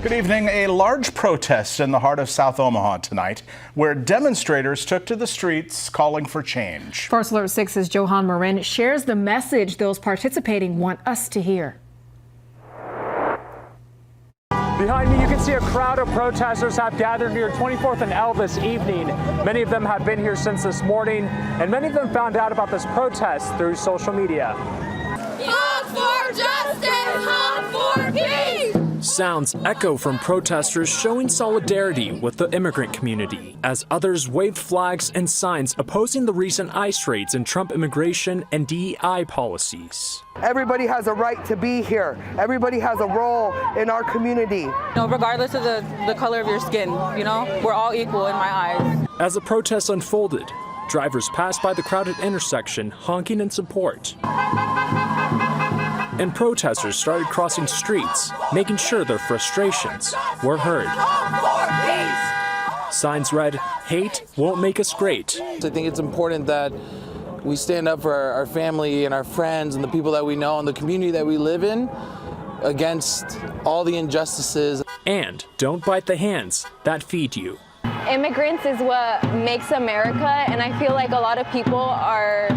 Good evening. A large protest in the heart of South Omaha tonight, where demonstrators took to the streets calling for change. First Alert 6's Johan Marin shares the message those participating want us to hear. Behind me, you can see a crowd of protesters have gathered near 24th and L this evening. Many of them have been here since this morning, and many of them found out about this protest through social media. Honk for justice! Honk for peace! Sounds echo from protesters showing solidarity with the immigrant community as others waved flags and signs opposing the recent ICE raids and Trump immigration and DEI policies. Everybody has a right to be here. Everybody has a role in our community. Regardless of the color of your skin, we're all equal in my eyes. As the protest unfolded, drivers passed by the crowded intersection honking in support. And protesters started crossing streets, making sure their frustrations were heard. Signs read, "Hate won't make us great." I think it's important that we stand up for our family and our friends and the people that we know and the community that we live in against all the injustices. And don't bite the hands that feed you. Immigrants is what makes America, and I feel like a lot of people are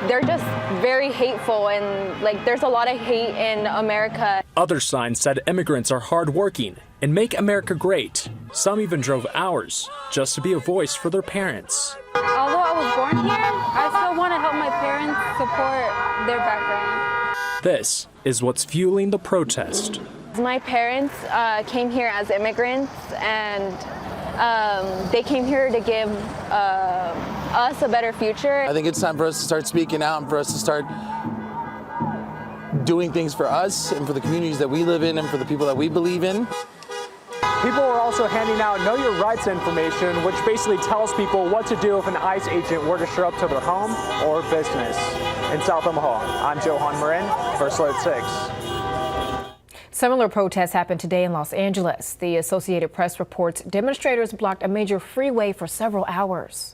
they're just very hateful, and there's a lot of hate in America. Other signs said immigrants are hardworking and make America great. Some even drove hours just to be a voice for their parents. Although I was born here, I still want to help my parents support their background. This is what's fueling the protest. My parents came here as immigrants, and they came here to give us a better future. I think it's time for us to start speaking out and for us to start doing things for us and for the communities that we live in and for the people that we believe in. People are also handing out Know Your Rights information, which basically tells people what to do if an ICE agent were to show up to their home or business. In South Omaha, I'm Johan Marin, First Alert 6. Similar protests happened today in Los Angeles. The Associated Press reports demonstrators blocked a major freeway for several hours.